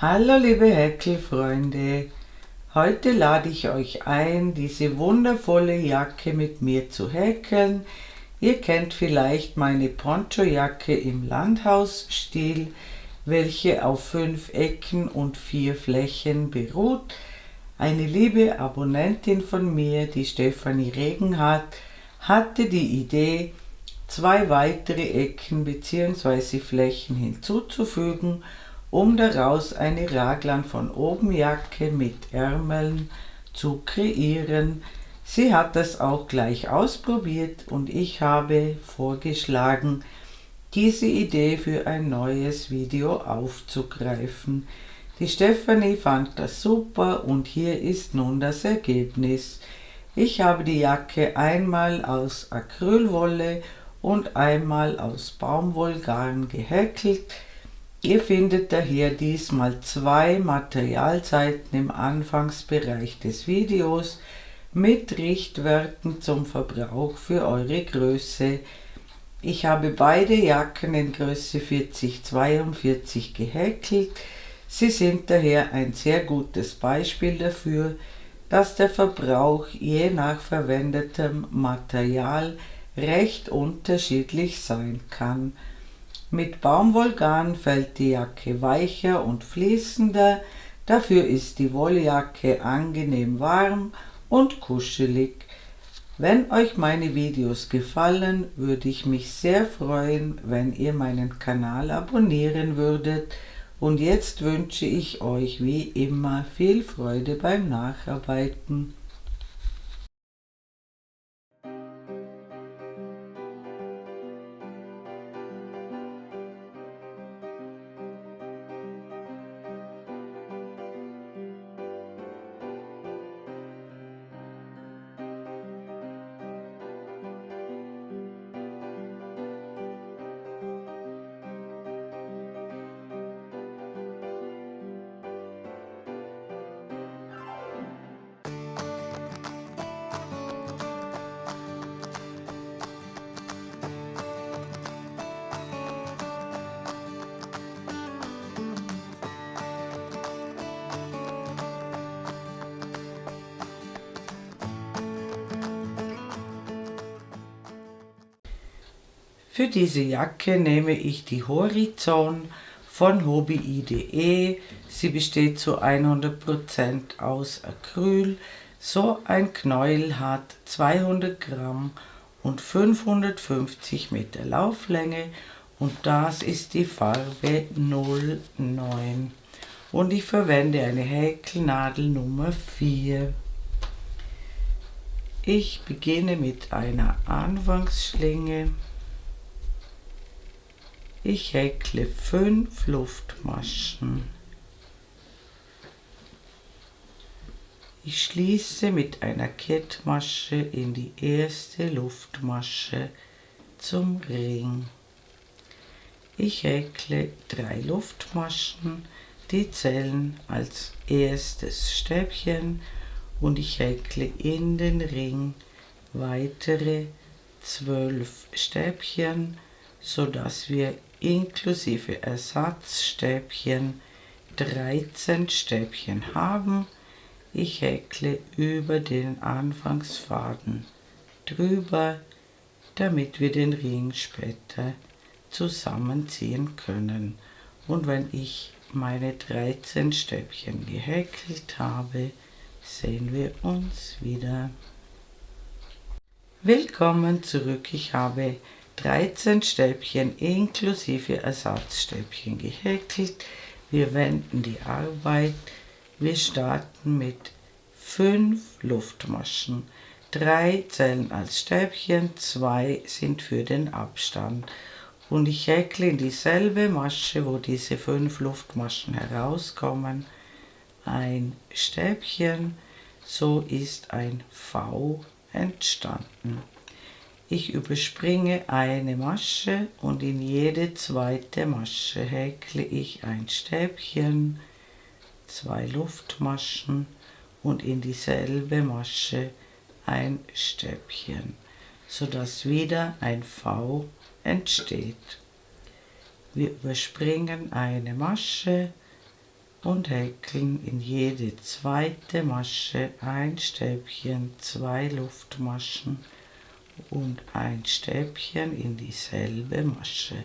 Hallo liebe Häkelfreunde, heute lade ich euch ein, diese wundervolle Jacke mit mir zu häkeln. Ihr kennt vielleicht meine Ponchojacke im Landhausstil, welche auf 5 Ecken und 4 Flächen beruht. Eine liebe Abonnentin von mir, die Stefanie Regenhardt, hatte die Idee, 2 weitere Ecken bzw. Flächen hinzuzufügen, um daraus eine Raglan von oben Jacke mit Ärmeln zu kreieren. Sie hat das auch gleich ausprobiert und ich habe vorgeschlagen, diese Idee für ein neues Video aufzugreifen. Die Stefanie fand das super und hier ist nun das Ergebnis. Ich habe die Jacke einmal aus Acrylwolle und einmal aus Baumwollgarn gehäkelt. Ihr findet daher diesmal 2 Materialseiten im Anfangsbereich des Videos mit Richtwerten zum Verbrauch für eure Größe. Ich habe beide Jacken in Größe 40-42 gehäkelt. Sie sind daher ein sehr gutes Beispiel dafür, dass der Verbrauch je nach verwendetem Material recht unterschiedlich sein kann. Mit Baumwollgarn fällt die Jacke weicher und fließender, dafür ist die Wolljacke angenehm warm und kuschelig. Wenn euch meine Videos gefallen, würde ich mich sehr freuen, wenn ihr meinen Kanal abonnieren würdet. Und jetzt wünsche ich euch wie immer viel Freude beim Nacharbeiten. Für diese Jacke nehme ich die Horizon von Hobbii.de. Sie besteht zu 100% aus Acryl. So ein Knäuel hat 200 Gramm und 550 Meter Lauflänge und das ist die Farbe 09. Und ich verwende eine Häkelnadel Nummer 4. Ich beginne mit einer Anfangsschlinge. Ich häkle 5 Luftmaschen. Ich schließe mit einer Kettmasche in die erste Luftmasche zum Ring. Ich häkle 3 Luftmaschen, die zählen als erstes Stäbchen und ich häkle in den Ring weitere 12 Stäbchen, sodass wir inklusive Ersatzstäbchen 13 Stäbchen haben. Ich häkle über den Anfangsfaden drüber, damit wir den Ring später zusammenziehen können. Und wenn ich meine 13 Stäbchen gehäkelt habe, sehen wir uns wieder. Willkommen zurück. Ich habe 13 Stäbchen inklusive Ersatzstäbchen gehäkelt. Wir wenden die Arbeit. Wir starten mit 5 Luftmaschen. 3 zählen als Stäbchen, 2 sind für den Abstand. Und ich häkle in dieselbe Masche, wo diese 5 Luftmaschen herauskommen, ein Stäbchen. So ist ein V entstanden. Ich überspringe eine Masche und in jede zweite Masche häkle ich ein Stäbchen, 2 Luftmaschen und in dieselbe Masche ein Stäbchen, sodass wieder ein V entsteht. Wir überspringen eine Masche, und häkeln in jede zweite Masche ein Stäbchen, 2 Luftmaschen und ein Stäbchen in dieselbe Masche.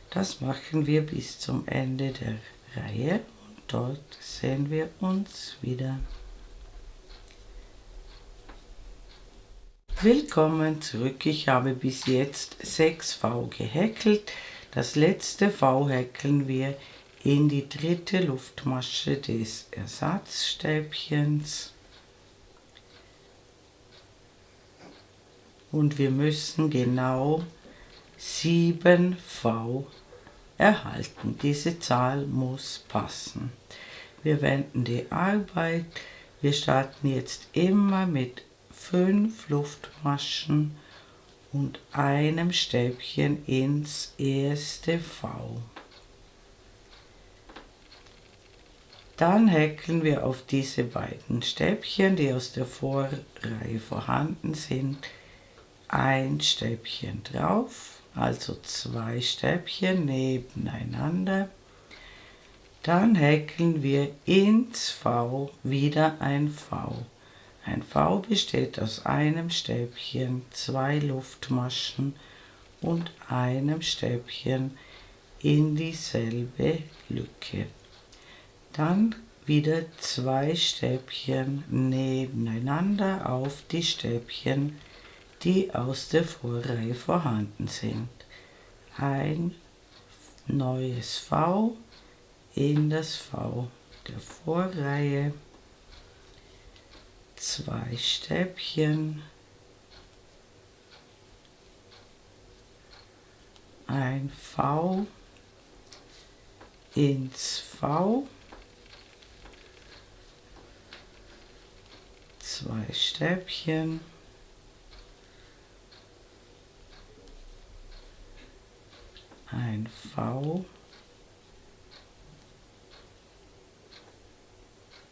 Das machen wir bis zum Ende der Reihe und dort sehen wir uns wieder. Willkommen zurück. Ich habe bis jetzt 6 V gehäkelt. Das letzte V häkeln wir in die dritte Luftmasche des Ersatzstäbchens. Und wir müssen genau 7 V erhalten. Diese Zahl muss passen. Wir wenden die Arbeit. Wir starten jetzt immer mit 5 Luftmaschen und einem Stäbchen ins erste V. Dann häkeln wir auf diese beiden Stäbchen, die aus der Vorreihe vorhanden sind, ein Stäbchen drauf, also 2 Stäbchen nebeneinander. Dann häkeln wir ins V wieder ein V. Ein V besteht aus einem Stäbchen, 2 Luftmaschen und einem Stäbchen in dieselbe Lücke. Dann wieder 2 Stäbchen nebeneinander auf die Stäbchen, die aus der Vorreihe vorhanden sind. Ein neues V in das V der Vorreihe, 2 Stäbchen, ein V ins V, 2 Stäbchen, ein V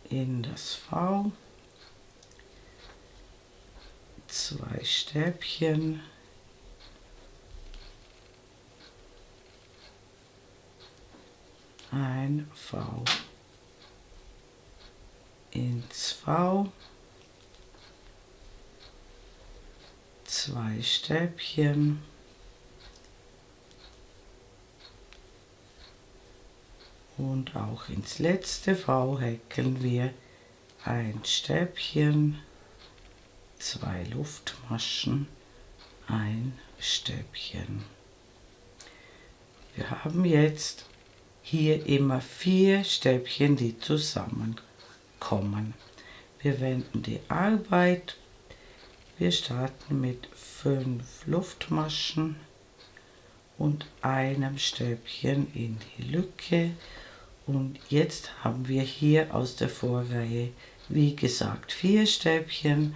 in das V, 2 Stäbchen, ein V ins V, 2 Stäbchen, und auch ins letzte V häkeln wir ein Stäbchen, 2 Luftmaschen, ein Stäbchen. Wir haben jetzt hier immer 4 Stäbchen, die zusammenkommen. Wir wenden die Arbeit. Wir starten mit 5 Luftmaschen und einem Stäbchen in die Lücke. Und jetzt haben wir hier aus der Vorreihe, wie gesagt, 4 Stäbchen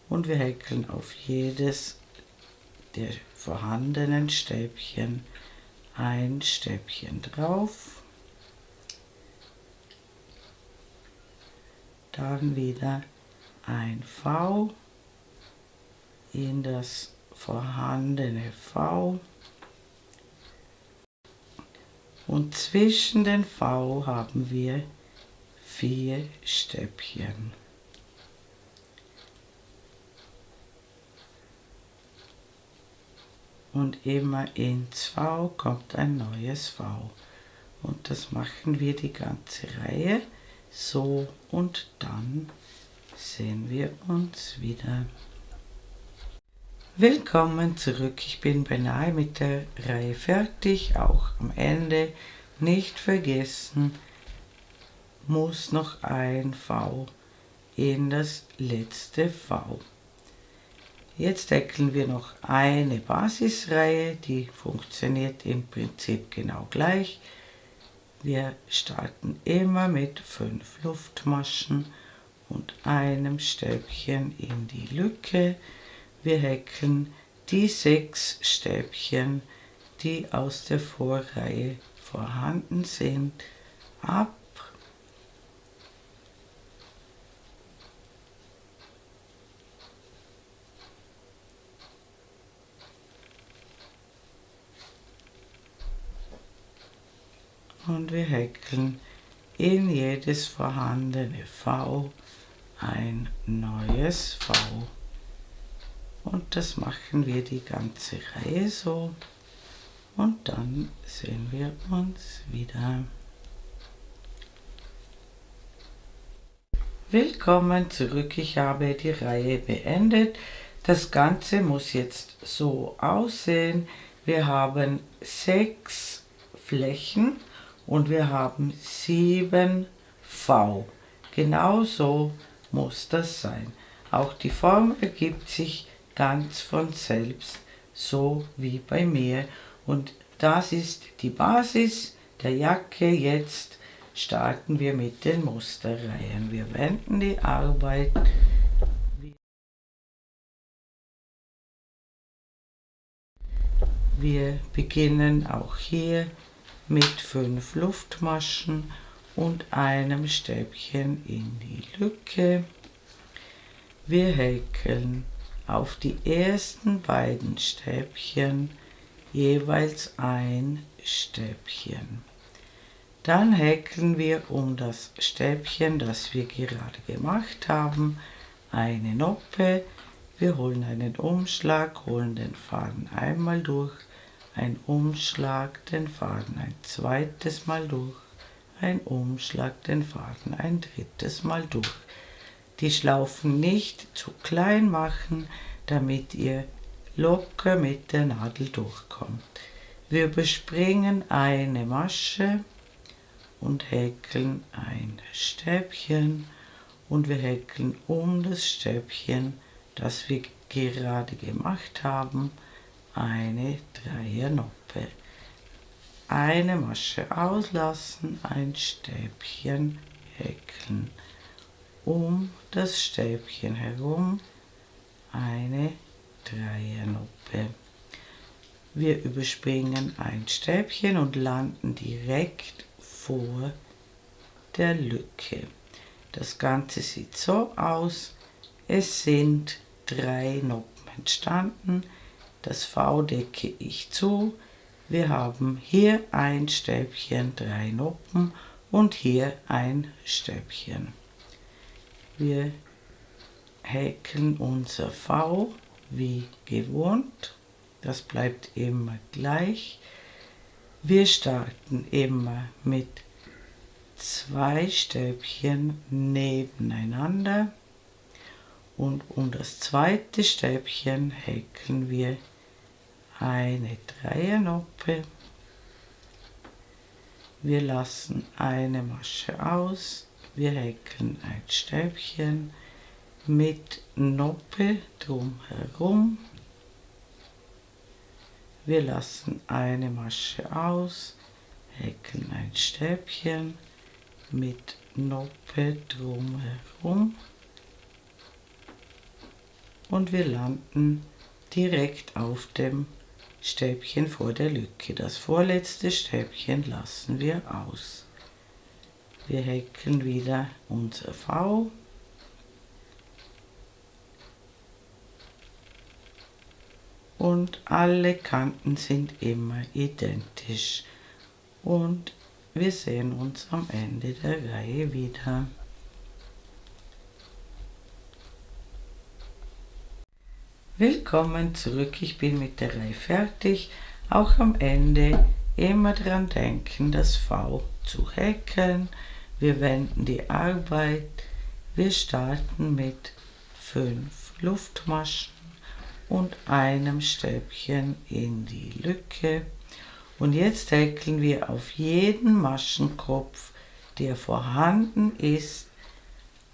und wir häkeln auf jedes der vorhandenen Stäbchen ein Stäbchen drauf. Dann wieder ein V in das vorhandene V. Und zwischen den V haben wir 4 Stäbchen. Und immer ins V kommt ein neues V. Und das machen wir die ganze Reihe so und dann sehen wir uns wieder. Willkommen zurück, ich bin beinahe mit der Reihe fertig, auch am Ende nicht vergessen, muss noch ein V in das letzte V. Jetzt häkeln wir noch eine Basisreihe, die funktioniert im Prinzip genau gleich. Wir starten immer mit 5 Luftmaschen und einem Stäbchen in die Lücke. Wir häkeln die 6 Stäbchen, die aus der Vorreihe vorhanden sind, ab. Und wir häkeln in jedes vorhandene V ein neues V. Und das machen wir die ganze Reihe so. Und dann sehen wir uns wieder. Willkommen zurück, ich habe die Reihe beendet. Das Ganze muss jetzt so aussehen. Wir haben 6 Flächen und wir haben 7 V. Genau so muss das sein. Auch die Form ergibt sich ganz von selbst, so wie bei mir. Und das ist die Basis der Jacke. Jetzt starten wir mit den Musterreihen. Wir wenden die Arbeit. Wir beginnen auch hier mit 5 Luftmaschen und einem Stäbchen in die Lücke. Wir häkeln auf die ersten beiden Stäbchen jeweils ein Stäbchen. Dann häkeln wir um das Stäbchen, das wir gerade gemacht haben, eine Noppe. Wir holen einen Umschlag, holen den Faden einmal durch, ein Umschlag, den Faden ein zweites Mal durch, ein Umschlag, den Faden ein drittes Mal durch. Die Schlaufen nicht zu klein machen, damit ihr locker mit der Nadel durchkommt. Wir überspringen eine Masche und häkeln ein Stäbchen und wir häkeln um das Stäbchen, das wir gerade gemacht haben, eine Dreiernoppe. Eine Masche auslassen, ein Stäbchen häkeln. Um das Stäbchen herum eine Dreiernoppe. Wir überspringen ein Stäbchen und landen direkt vor der Lücke. Das Ganze sieht so aus. Es sind 3 Noppen entstanden. Das V decke ich zu. Wir haben hier ein Stäbchen, 3 Noppen und hier ein Stäbchen. Wir häkeln unser V wie gewohnt. Das bleibt immer gleich. Wir starten immer mit 2 Stäbchen nebeneinander und um das zweite Stäbchen häkeln wir eine Dreiernoppe. Wir lassen eine Masche aus, wir häkeln ein Stäbchen mit Noppe drumherum. Wir lassen eine Masche aus, häkeln ein Stäbchen mit Noppe drumherum und wir landen direkt auf dem Stäbchen vor der Lücke. Das vorletzte Stäbchen lassen wir aus. Wir häkeln wieder unser V. Und alle Kanten sind immer identisch. Und wir sehen uns am Ende der Reihe wieder. Willkommen zurück, ich bin mit der Reihe fertig. Auch am Ende immer dran denken, das V zu häkeln. Wir wenden die Arbeit. Wir starten mit 5 Luftmaschen und einem Stäbchen in die Lücke. Und jetzt häkeln wir auf jeden Maschenkopf, der vorhanden ist,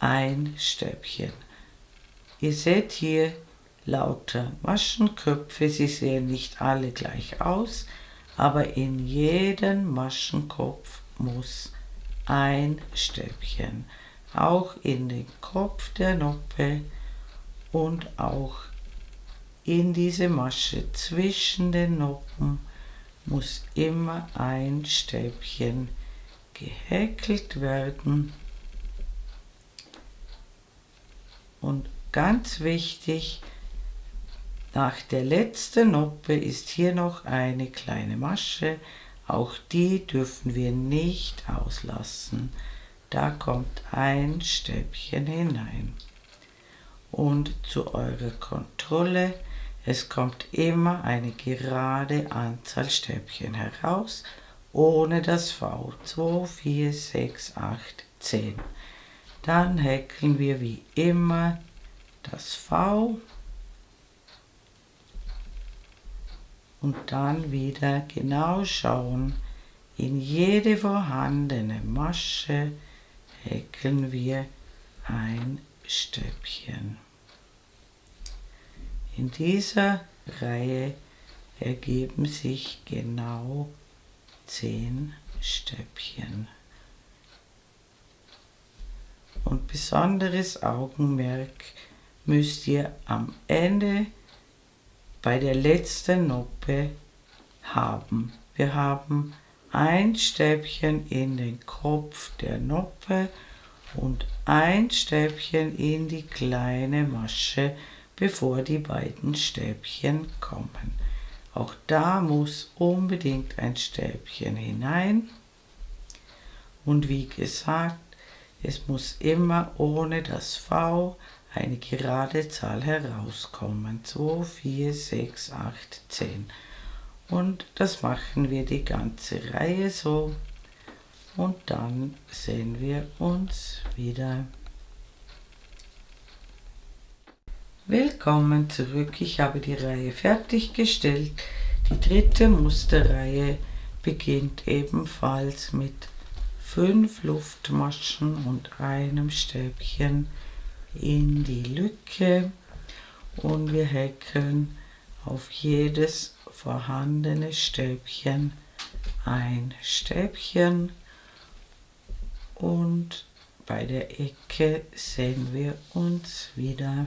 ein Stäbchen. Ihr seht hier lauter Maschenköpfe, sie sehen nicht alle gleich aus, aber in jedem Maschenkopf muss ein Stäbchen, auch in den Kopf der Noppe und auch in diese Masche zwischen den Noppen muss immer ein Stäbchen gehäkelt werden. Und ganz wichtig, nach der letzten Noppe ist hier noch eine kleine Masche, auch die dürfen wir nicht auslassen. da kommt ein Stäbchen hinein. Und zu eurer Kontrolle, es kommt immer eine gerade Anzahl Stäbchen heraus, ohne das V. 2, 4, 6, 8, 10. Dann häkeln wir wie immer das V und dann wieder genau schauen, in jede vorhandene Masche häkeln wir ein Stäbchen. In dieser Reihe ergeben sich genau 10 Stäbchen. Und besonderes Augenmerk müsst ihr am Ende bei der letzten Noppe haben. Wir haben ein Stäbchen in den Kopf der Noppe und ein Stäbchen in die kleine Masche, bevor die beiden Stäbchen kommen. Auch da muss unbedingt ein Stäbchen hinein. Und wie gesagt, es muss immer ohne das V eine gerade Zahl herauskommen. 2, 4, 6, 8, 10. Und das machen wir die ganze Reihe so. Und dann sehen wir uns wieder. Willkommen zurück. Ich habe die Reihe fertiggestellt. Die dritte Musterreihe beginnt ebenfalls mit 5 Luftmaschen und einem Stäbchen in die Lücke. Und wir häkeln auf jedes vorhandene Stäbchen ein Stäbchen. Und bei der Ecke sehen wir uns wieder.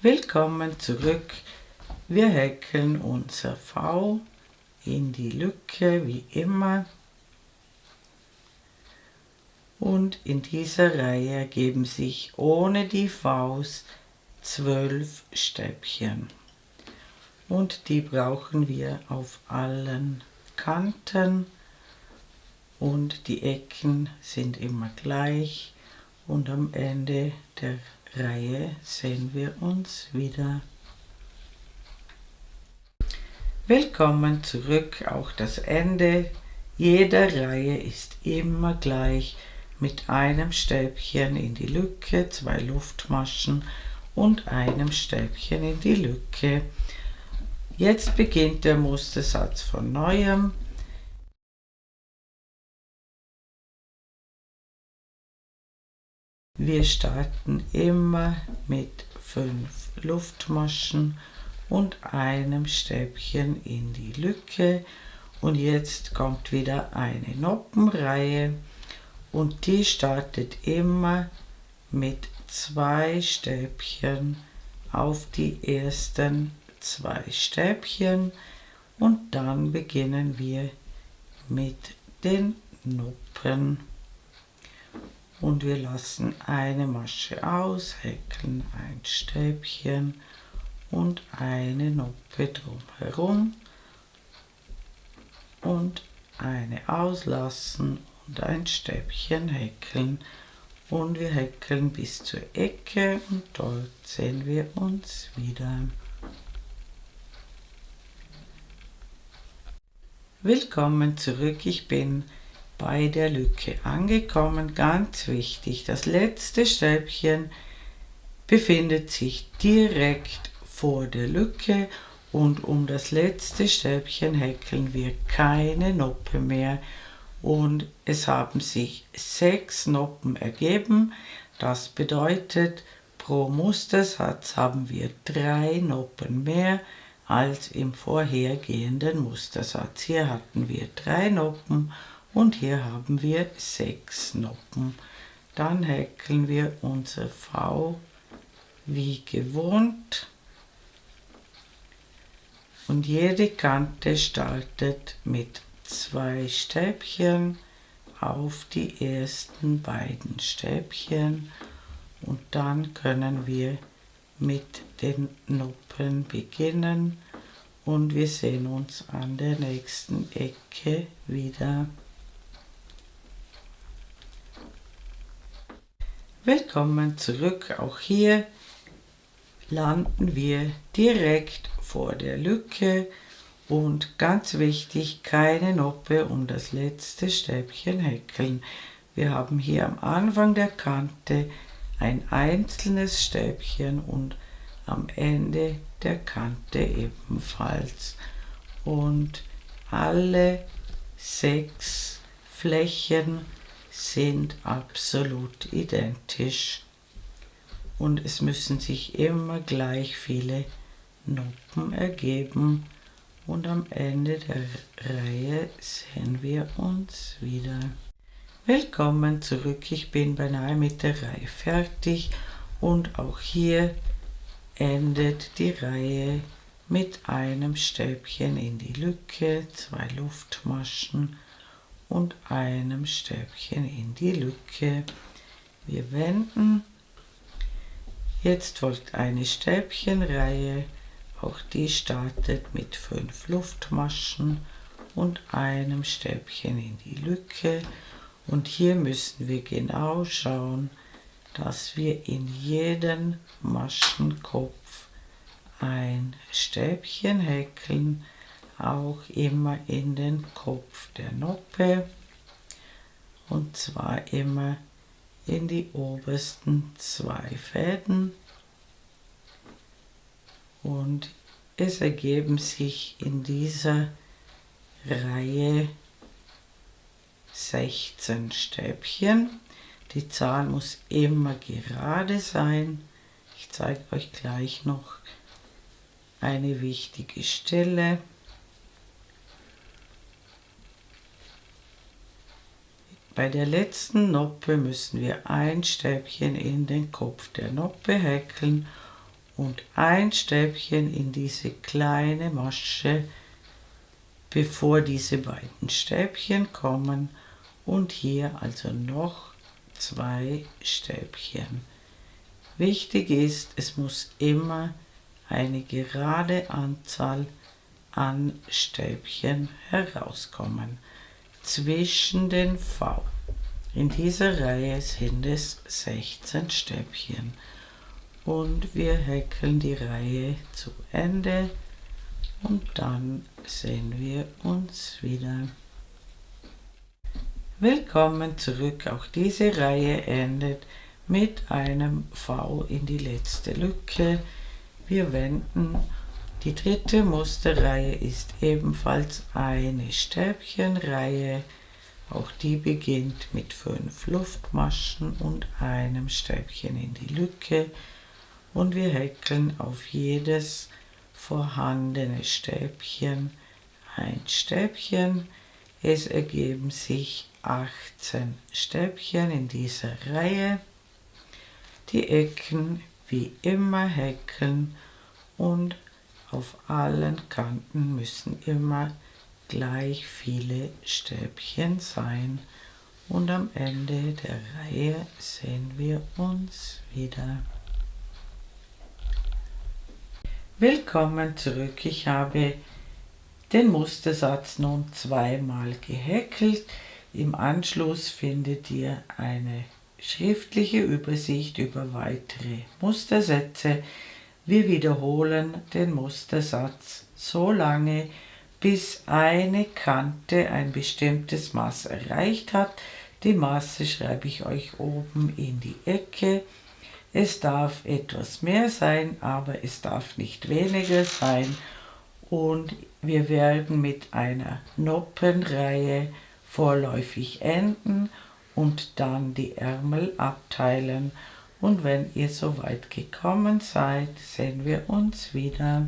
Willkommen zurück. Wir häkeln unser V in die Lücke wie immer. Und in dieser Reihe ergeben sich ohne die Vs 12 Stäbchen. Und die brauchen wir auf allen Kanten. Und die Ecken sind immer gleich. Und am Ende der Reihe sehen wir uns wieder. Willkommen zurück. Auch das Ende jeder Reihe ist immer gleich mit einem Stäbchen in die Lücke, 2 Luftmaschen und einem Stäbchen in die Lücke. Jetzt beginnt der Mustersatz von neuem. Wir starten immer mit 5 Luftmaschen und einem Stäbchen in die Lücke. Und jetzt kommt wieder eine Noppenreihe und die startet immer mit 2 Stäbchen auf die ersten 2 Stäbchen und dann beginnen wir mit den Noppen. Und wir lassen eine Masche aus, häkeln ein Stäbchen und eine Noppe drumherum und eine auslassen und ein Stäbchen häkeln. Und wir häkeln bis zur Ecke und dort sehen wir uns wieder. Willkommen zurück, ich bin bei der Lücke angekommen. Ganz wichtig, das letzte Stäbchen befindet sich direkt vor der Lücke und um das letzte Stäbchen häkeln wir keine Noppe mehr und es haben sich 6 Noppen ergeben. Das bedeutet, pro Mustersatz haben wir 3 Noppen mehr als im vorhergehenden Mustersatz. Hier hatten wir 3 Noppen und hier haben wir 6 Noppen. Dann häkeln wir unser V wie gewohnt. Und jede Kante startet mit 2 Stäbchen auf die ersten beiden Stäbchen. Und dann können wir mit den Noppen beginnen. Und wir sehen uns an der nächsten Ecke wieder. Willkommen zurück. Auch hier landen wir direkt vor der Lücke und ganz wichtig, keine Noppe um das letzte Stäbchen häkeln. Wir haben hier am Anfang der Kante ein einzelnes Stäbchen und am Ende der Kante ebenfalls. Und alle 6 Flächen sind absolut identisch und es müssen sich immer gleich viele Noppen ergeben und am Ende der Reihe sehen wir uns wieder. Willkommen zurück, ich bin beinahe mit der Reihe fertig und auch hier endet die Reihe mit einem Stäbchen in die Lücke, 2 Luftmaschen und einem Stäbchen in die Lücke. Wir wenden. Jetzt folgt eine Stäbchenreihe, auch die startet mit 5 Luftmaschen und einem Stäbchen in die Lücke. Und hier müssen wir genau schauen, dass wir in jeden Maschenkopf ein Stäbchen häkeln, auch immer in den Kopf der Noppe, und zwar immer in die obersten 2 Fäden, und es ergeben sich in dieser Reihe 16 Stäbchen. Die Zahl muss immer gerade sein. Ich zeige euch gleich noch eine wichtige Stelle. Bei der letzten Noppe müssen wir ein Stäbchen in den Kopf der Noppe häkeln und ein Stäbchen in diese kleine Masche, bevor diese beiden Stäbchen kommen, und hier also noch 2 Stäbchen. Wichtig ist, es muss immer eine gerade Anzahl an Stäbchen herauskommen. Zwischen den V. In dieser Reihe sind es 16 Stäbchen. Und wir häkeln die Reihe zu Ende und dann sehen wir uns wieder. Willkommen zurück. Auch diese Reihe endet mit einem V in die letzte Lücke. Wir wenden. Die dritte Musterreihe ist ebenfalls eine Stäbchenreihe. Auch die beginnt mit 5 Luftmaschen und einem Stäbchen in die Lücke. Und wir häkeln auf jedes vorhandene Stäbchen ein Stäbchen. Es ergeben sich 18 Stäbchen in dieser Reihe. Die Ecken wie immer häkeln und auf allen Kanten müssen immer gleich viele Stäbchen sein. Und am Ende der Reihe sehen wir uns wieder. Willkommen zurück. Ich habe den Mustersatz nun 2-mal gehäkelt. Im Anschluss findet ihr eine schriftliche Übersicht über weitere Mustersätze. Wir wiederholen den Mustersatz so lange, bis eine Kante ein bestimmtes Maß erreicht hat. Die Maße schreibe ich euch oben in die Ecke. Es darf etwas mehr sein, aber es darf nicht weniger sein. Und wir werden mit einer Noppenreihe vorläufig enden und dann die Ärmel abteilen. Und wenn ihr so weit gekommen seid, sehen wir uns wieder.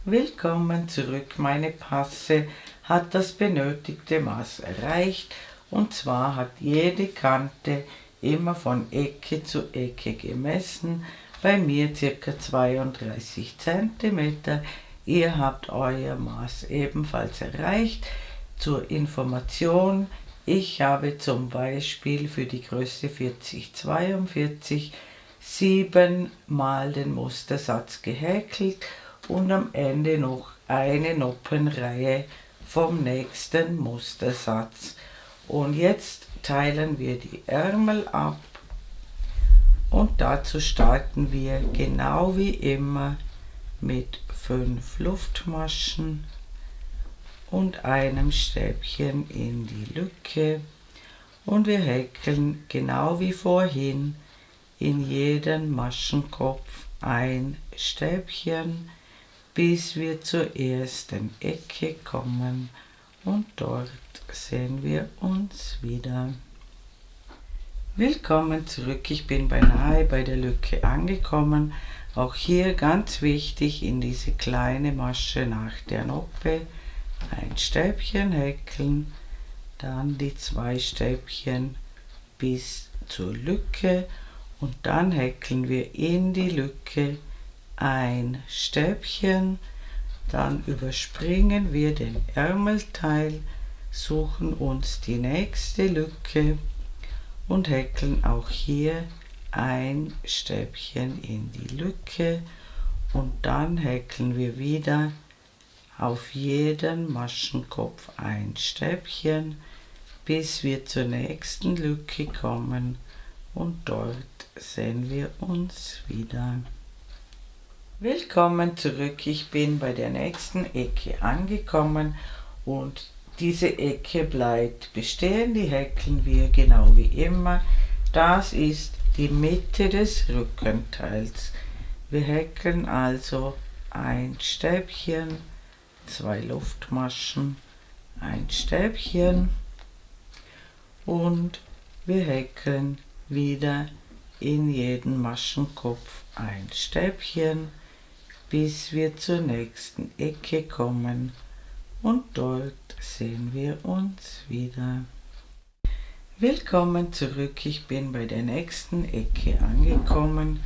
Willkommen zurück. Meine Passe hat das benötigte Maß erreicht, und zwar hat jede Kante immer von Ecke zu Ecke gemessen, bei mir ca. 32 cm. Ihr habt euer Maß ebenfalls erreicht. Zur Information, ich habe zum Beispiel für die Größe 4042 7 mal den Mustersatz gehäkelt und am Ende noch eine Noppenreihe vom nächsten Mustersatz. Und jetzt teilen wir die Ärmel ab und dazu starten wir genau wie immer mit 5 Luftmaschen und einem Stäbchen in die Lücke und wir häkeln genau wie vorhin in jeden Maschenkopf ein Stäbchen, bis wir zur ersten Ecke kommen und dort sehen wir uns wieder. Willkommen zurück, ich bin beinahe bei der Lücke angekommen. Auch hier ganz wichtig, in diese kleine Masche nach der Noppe ein Stäbchen häkeln, dann die 2 Stäbchen bis zur Lücke und dann häkeln wir in die Lücke ein Stäbchen, dann überspringen wir den Ärmelteil, suchen uns die nächste Lücke und häkeln auch hier ein Stäbchen in die Lücke und dann häkeln wir wieder auf jeden Maschenkopf ein Stäbchen, bis wir zur nächsten Lücke kommen und dort sehen wir uns wieder. Willkommen zurück, ich bin bei der nächsten Ecke angekommen und diese Ecke bleibt bestehen, die häkeln wir genau wie immer. Das ist die Mitte des Rückenteils. Wir häkeln also ein Stäbchen, 2 Luftmaschen, ein Stäbchen und wir häkeln wieder in jeden Maschenkopf ein Stäbchen, bis wir zur nächsten Ecke kommen und dort sehen wir uns wieder. Willkommen zurück, ich bin bei der nächsten Ecke angekommen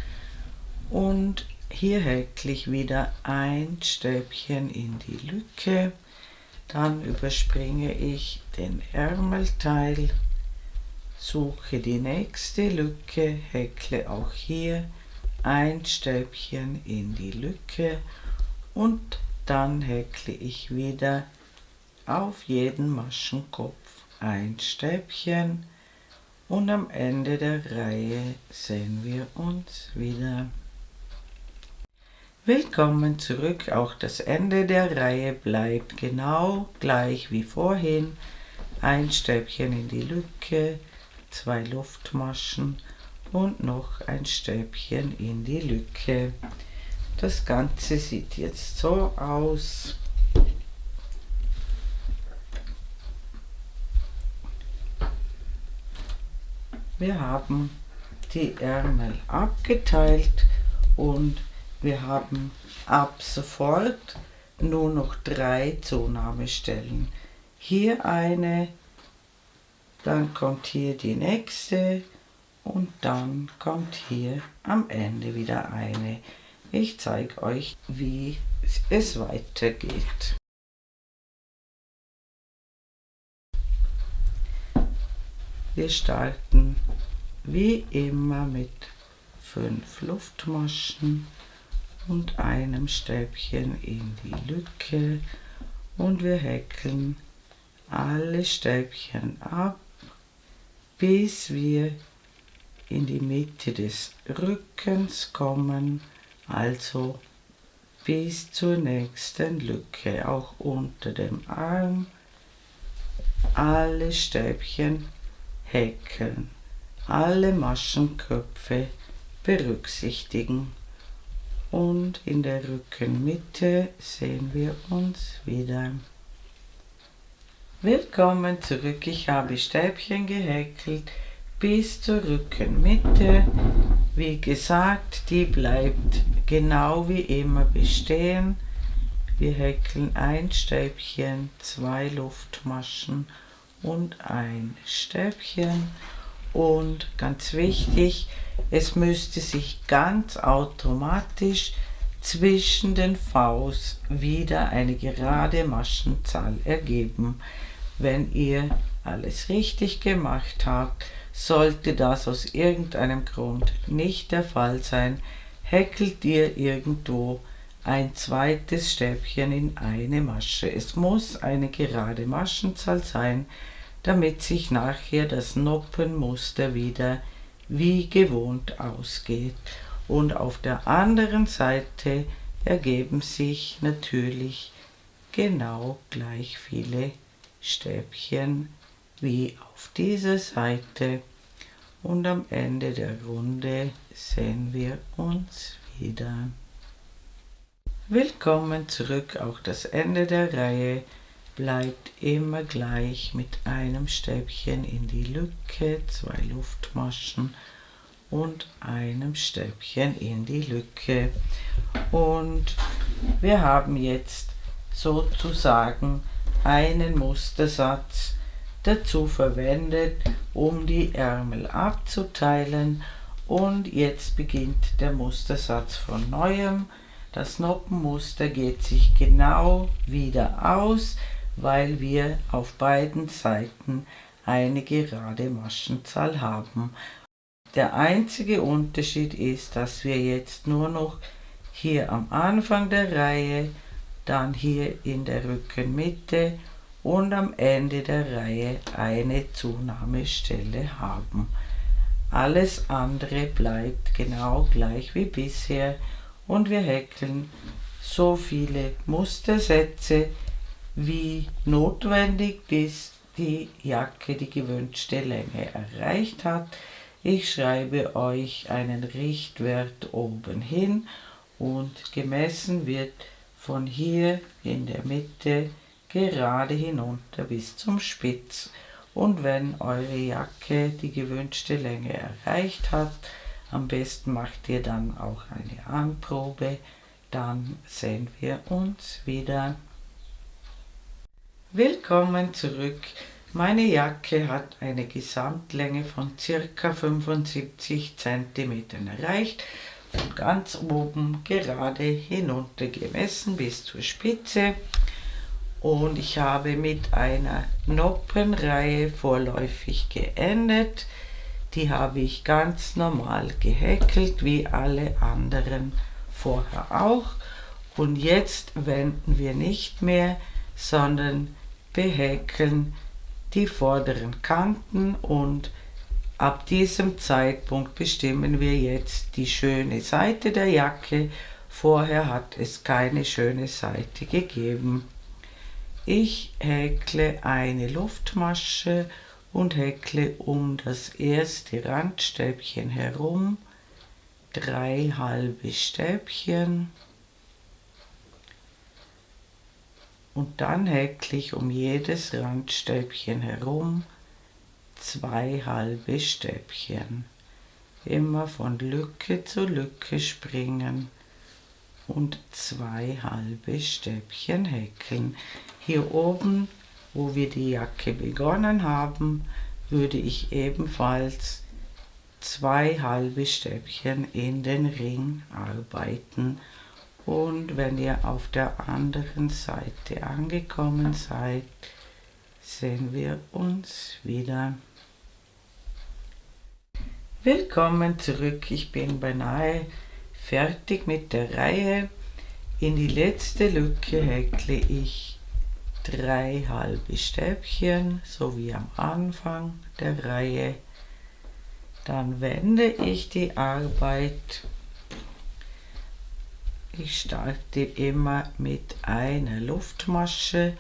und hier häkle ich wieder ein Stäbchen in die Lücke, dann überspringe ich den Ärmelteil, suche die nächste Lücke, häkle auch hier ein Stäbchen in die Lücke und dann häkle ich wieder auf jeden Maschenkopf ein Stäbchen und am Ende der Reihe sehen wir uns wieder. Willkommen zurück, auch das Ende der Reihe bleibt genau gleich wie vorhin. Ein Stäbchen in die Lücke, 2 Luftmaschen und noch ein Stäbchen in die Lücke. Das Ganze sieht jetzt so aus. Wir haben die Ärmel abgeteilt und wir haben ab sofort nur noch 3 Zunahmestellen. Hier eine, dann kommt hier die nächste und dann kommt hier am Ende wieder eine. Ich zeige euch, wie es weitergeht. Wir starten wie immer mit 5 Luftmaschen und einem Stäbchen in die Lücke und wir häkeln alle Stäbchen ab, bis wir in die Mitte des Rückens kommen, also bis zur nächsten Lücke, auch unter dem Arm. Alle Stäbchen häkeln, alle Maschenköpfe berücksichtigen und in der Rückenmitte sehen wir uns wieder. Willkommen zurück, ich habe Stäbchen gehäkelt bis zur Rückenmitte. Wie gesagt, die bleibt genau wie immer bestehen. Wir häkeln ein Stäbchen, 2 Luftmaschen und ein Stäbchen Und ganz wichtig, es müsste sich ganz automatisch zwischen den Vs wieder eine gerade Maschenzahl ergeben. Wenn ihr alles richtig gemacht habt, sollte das aus irgendeinem Grund nicht der Fall sein, häkelt ihr irgendwo ein zweites Stäbchen in eine Masche. Es muss eine gerade Maschenzahl sein, damit sich nachher das Noppenmuster wieder wie gewohnt ausgeht. Und auf der anderen Seite ergeben sich natürlich genau gleich viele Stäbchen wie auf dieser Seite. Und am Ende der Runde sehen wir uns wieder. Willkommen zurück, auch das Ende der Reihe bleibt immer gleich mit einem Stäbchen in die Lücke, 2 Luftmaschen und einem Stäbchen in die Lücke. Und wir haben jetzt sozusagen einen Mustersatz dazu verwendet, um die Ärmel abzuteilen, und jetzt beginnt der Mustersatz von neuem. Das Noppenmuster geht sich genau wieder aus, weil wir auf beiden Seiten eine gerade Maschenzahl haben. Der einzige Unterschied ist, dass wir jetzt nur noch hier am Anfang der Reihe, dann hier in der Rückenmitte und am Ende der Reihe eine Zunahmestelle haben. Alles andere bleibt genau gleich wie bisher und wir häkeln so viele Mustersätze wie notwendig, bis die Jacke die gewünschte Länge erreicht hat. Ich schreibe euch einen Richtwert oben hin und gemessen wird von hier in der Mitte gerade hinunter bis zum Spitz. Und wenn eure Jacke die gewünschte Länge erreicht hat, am besten macht ihr dann auch eine Anprobe, dann sehen wir uns wieder. Willkommen zurück. Meine Jacke hat eine Gesamtlänge von ca. 75 cm erreicht, von ganz oben gerade hinunter gemessen bis zur Spitze. Und ich habe mit einer Noppenreihe vorläufig geendet. Die habe ich ganz normal gehäkelt, wie alle anderen vorher auch. Und jetzt wenden wir nicht mehr, sondern behäkeln die vorderen Kanten, und ab diesem Zeitpunkt bestimmen wir jetzt die schöne Seite der Jacke. Vorher hat es keine schöne Seite gegeben. Ich häkle eine Luftmasche und häkle um das erste Randstäbchen herum 3 halbe Stäbchen. Und dann häkle ich um jedes Randstäbchen herum 2 halbe Stäbchen. Immer von Lücke zu Lücke springen und 2 halbe Stäbchen häkeln. Hier oben, wo wir die Jacke begonnen haben, würde ich ebenfalls 2 halbe Stäbchen in den Ring arbeiten. Und wenn ihr auf der anderen Seite angekommen seid, sehen wir uns wieder. Willkommen zurück, ich bin beinahe fertig mit der Reihe. In die letzte Lücke häkle ich 3 halbe Stäbchen, so wie am Anfang der Reihe. Dann wende ich die Arbeit. Ich starte immer mit einer Luftmasche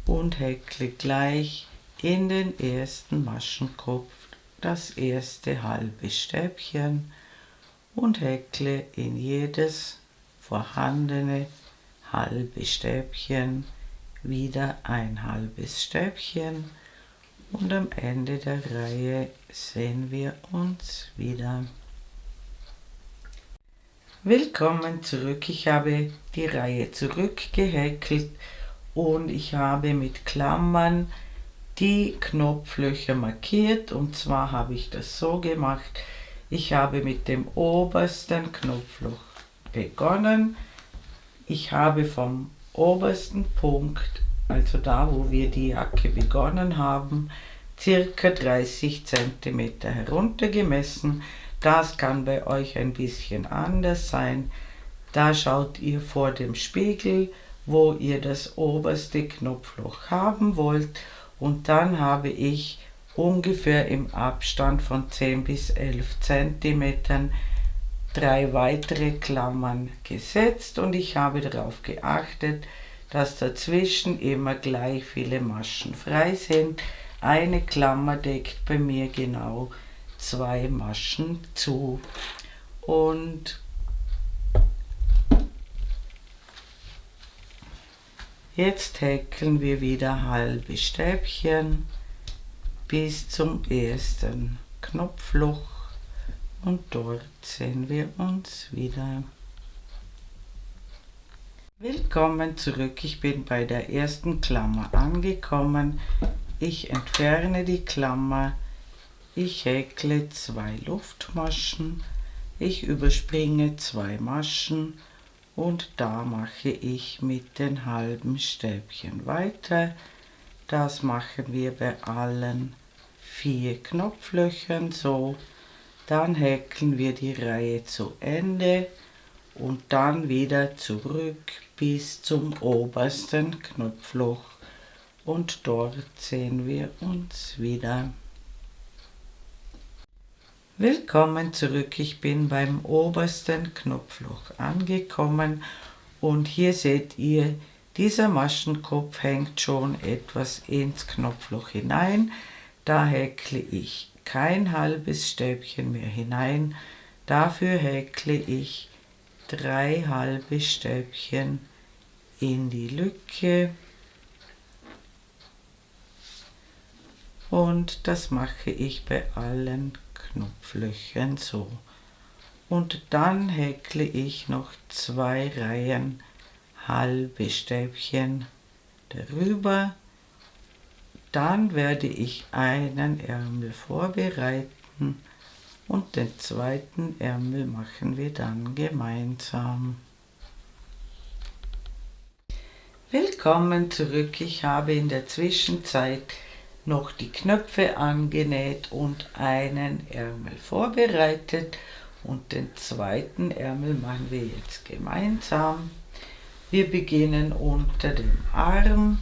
und häkle gleich in den ersten Maschenkopf das erste halbe Stäbchen und häkle in jedes vorhandene halbe Stäbchen wieder ein halbes Stäbchen, und am Ende der Reihe sehen wir uns wieder. Willkommen zurück, ich habe die Reihe zurückgehäkelt und ich habe mit Klammern die Knopflöcher markiert, und zwar habe ich das so gemacht: Ich habe mit dem obersten Knopfloch begonnen. Ich habe vom obersten Punkt, also da wo wir die Jacke begonnen haben, circa 30 cm heruntergemessen. Das kann bei euch ein bisschen anders sein. Da schaut ihr vor dem Spiegel, wo ihr das oberste Knopfloch haben wollt, und dann habe ich ungefähr im Abstand von 10 bis 11 cm 3 weitere Klammern gesetzt, und ich habe darauf geachtet, dass dazwischen immer gleich viele Maschen frei sind. Eine Klammer deckt bei mir genau 2 Maschen zu. Und jetzt häkeln wir wieder halbe Stäbchen bis zum ersten Knopfloch, und dort sehen wir uns wieder. Willkommen zurück, ich bin bei der ersten Klammer angekommen. Ich entferne die Klammer, ich häkle 2 Luftmaschen, ich überspringe 2 Maschen, und da mache ich mit den halben Stäbchen weiter. Das machen wir bei allen 4 Knopflöchern so. Dann häkeln wir die Reihe zu Ende und dann wieder zurück bis zum obersten Knopfloch, und dort sehen wir uns wieder. Willkommen zurück, ich bin beim obersten Knopfloch angekommen, und hier seht ihr, dieser Maschenkopf hängt schon etwas ins Knopfloch hinein. Da häkle ich kein halbes Stäbchen mehr hinein, dafür häkle ich 3 halbe Stäbchen in die Lücke, und das mache ich bei allen Knopflöchern so. Und dann häkle ich noch 2 Reihen halbe Stäbchen darüber. Dann werde ich einen Ärmel vorbereiten, und den zweiten Ärmel machen wir dann gemeinsam. Willkommen zurück, ich habe in der Zwischenzeit noch die Knöpfe angenäht und einen Ärmel vorbereitet, und den zweiten Ärmel machen wir jetzt gemeinsam. Wir beginnen unter dem Arm.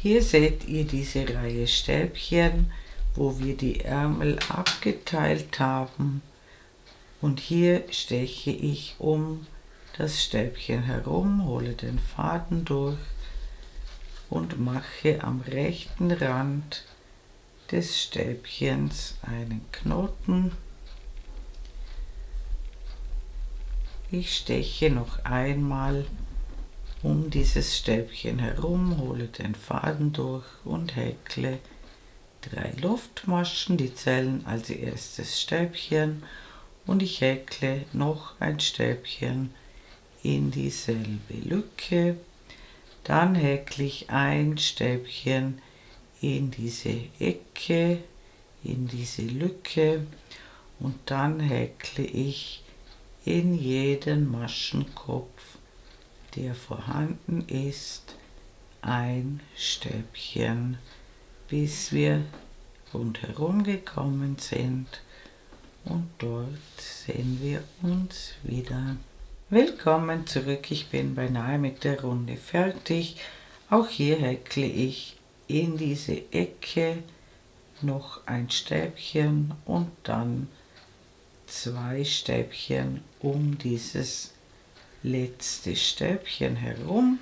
Hier seht ihr diese Reihe Stäbchen, wo wir die Ärmel abgeteilt haben, und hier steche ich um das Stäbchen herum, hole den Faden durch und mache am rechten Rand des Stäbchens einen Knoten. Ich steche noch einmal um dieses Stäbchen herum, hole den Faden durch und häkle 3 Luftmaschen, die zählen als erstes Stäbchen, und ich häkle noch ein Stäbchen in dieselbe Lücke. Dann häkle ich ein Stäbchen in diese Ecke, in diese Lücke, und dann häkle ich in jeden Maschenkopf, der vorhanden ist, ein Stäbchen, bis wir rundherum gekommen sind, und dort sehen wir uns wieder. Willkommen zurück, ich bin beinahe mit der Runde fertig. Auch hier häkle ich in diese Ecke noch ein Stäbchen und dann 2 Stäbchen um dieses letzte Stäbchen herum,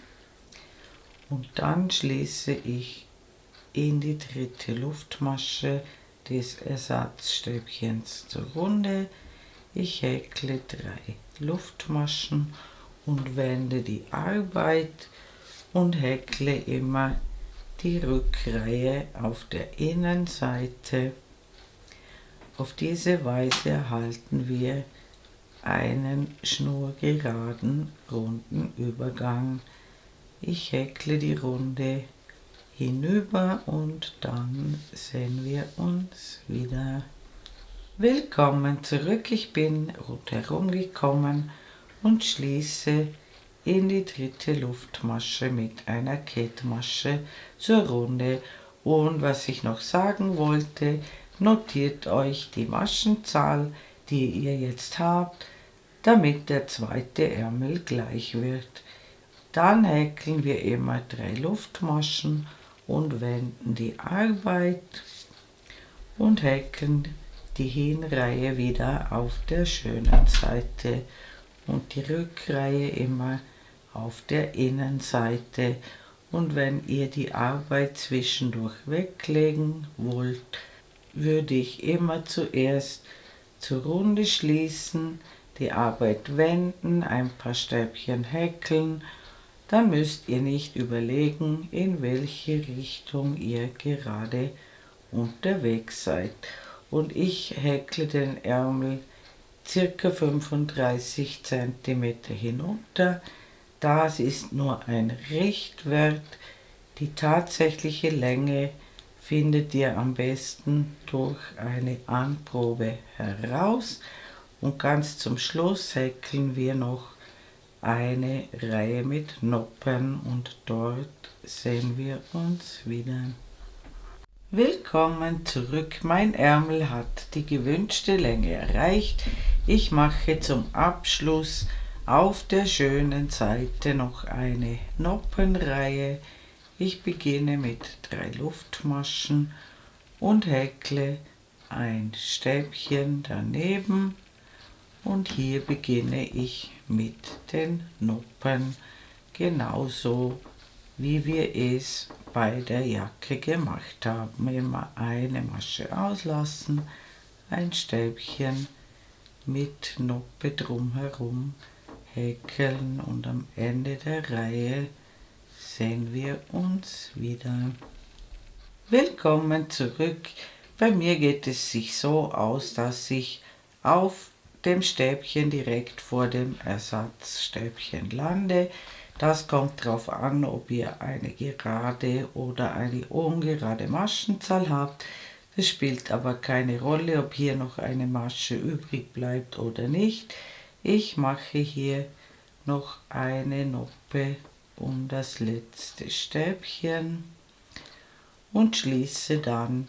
und dann schließe ich in die dritte Luftmasche des Ersatzstäbchens zur Runde. Ich häkle 3 Luftmaschen und wende die Arbeit und häkle immer die Rückreihe auf der Innenseite. Auf diese Weise erhalten wir einen schnurgeraden, runden Übergang. Ich häkle die Runde hinüber und dann sehen wir uns wieder. Willkommen zurück, ich bin rundherum gekommen und schließe in die dritte Luftmasche mit einer Kettmasche zur Runde. Und was ich noch sagen wollte, notiert euch die Maschenzahl, die ihr jetzt habt, damit der zweite Ärmel gleich wird. Dann häkeln wir immer 3 Luftmaschen und wenden die Arbeit und häkeln die Hinreihe wieder auf der schönen Seite und die Rückreihe immer auf der Innenseite. Und wenn ihr die Arbeit zwischendurch weglegen wollt, würde ich immer zuerst zur Runde schließen, die Arbeit wenden, ein paar Stäbchen häkeln. Dann müsst ihr nicht überlegen, in welche Richtung ihr gerade unterwegs seid. Und ich häkle den Ärmel ca. 35 cm hinunter. Das ist nur ein Richtwert. Die tatsächliche Länge findet ihr am besten durch eine Anprobe heraus. Und ganz zum Schluss häkeln wir noch eine Reihe mit Noppen und dort sehen wir uns wieder. Willkommen zurück, mein Ärmel hat die gewünschte Länge erreicht. Ich mache zum Abschluss auf der schönen Seite noch eine Noppenreihe. Ich beginne mit 3 Luftmaschen und häkle ein Stäbchen daneben und hier beginne ich mit den Noppen, genauso wie wir es bei der Jacke gemacht haben. Immer eine Masche auslassen, ein Stäbchen mit Noppe drumherum häkeln und am Ende der Reihe sehen wir uns wieder. Willkommen zurück. Bei mir geht es sich so aus, dass ich auf dem Stäbchen direkt vor dem Ersatzstäbchen lande. Das kommt darauf an, ob ihr eine gerade oder eine ungerade Maschenzahl habt. Das spielt aber keine Rolle, ob hier noch eine Masche übrig bleibt oder nicht. Ich mache hier noch eine Noppe um das letzte Stäbchen und schließe dann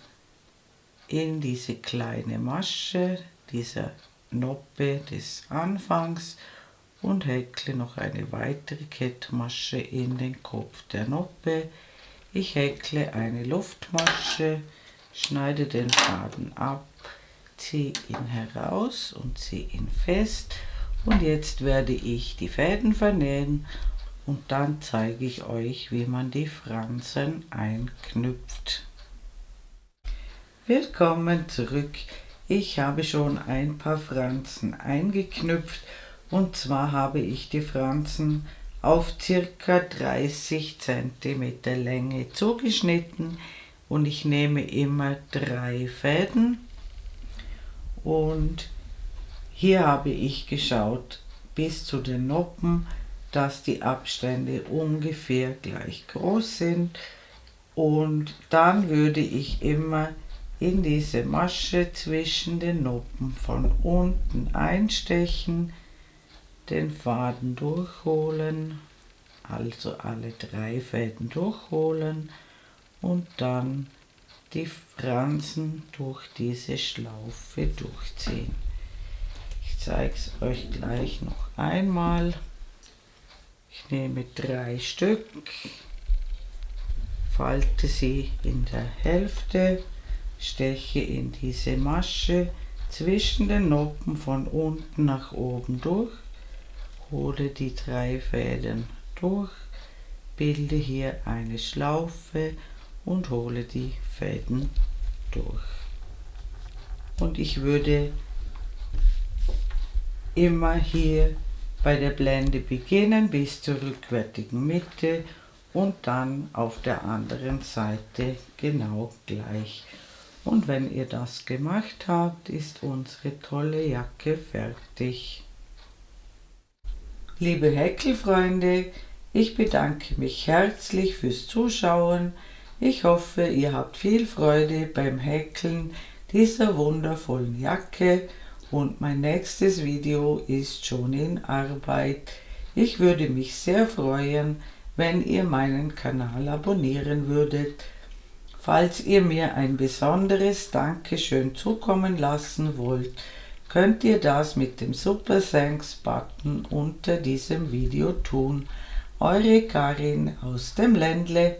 in diese kleine Masche dieser Noppe des Anfangs und häkle noch eine weitere Kettmasche in den Kopf der Noppe. Ich häkle eine Luftmasche, schneide den Faden ab, ziehe ihn heraus und ziehe ihn fest. Und jetzt werde ich die Fäden vernähen und dann zeige ich euch, wie man die Fransen einknüpft. Willkommen zurück. Ich habe schon ein paar Fransen eingeknüpft. Und zwar habe ich die Fransen auf ca. 30 cm Länge zugeschnitten und ich nehme immer 3 Fäden und hier habe ich geschaut bis zu den Noppen, dass die Abstände ungefähr gleich groß sind und dann würde ich immer in diese Masche zwischen den Noppen von unten einstechen, den Faden durchholen, also alle 3 Fäden durchholen und dann die Fransen durch diese Schlaufe durchziehen. Ich zeige es euch gleich noch einmal. Ich nehme 3 Stück, falte sie in der Hälfte, steche in diese Masche zwischen den Noppen von unten nach oben durch, hole die 3 Fäden durch, bilde hier eine Schlaufe und hole die Fäden durch. Und ich würde immer hier bei der Blende beginnen bis zur rückwärtigen Mitte und dann auf der anderen Seite genau gleich. Und wenn ihr das gemacht habt, ist unsere tolle Jacke fertig. Liebe Häkelfreunde, ich bedanke mich herzlich fürs Zuschauen. Ich hoffe, ihr habt viel Freude beim Häkeln dieser wundervollen Jacke und mein nächstes Video ist schon in Arbeit. Ich würde mich sehr freuen, wenn ihr meinen Kanal abonnieren würdet. Falls ihr mir ein besonderes Dankeschön zukommen lassen wollt, könnt ihr das mit dem Super Thanks Button unter diesem Video tun. Eure Karin aus dem Ländle.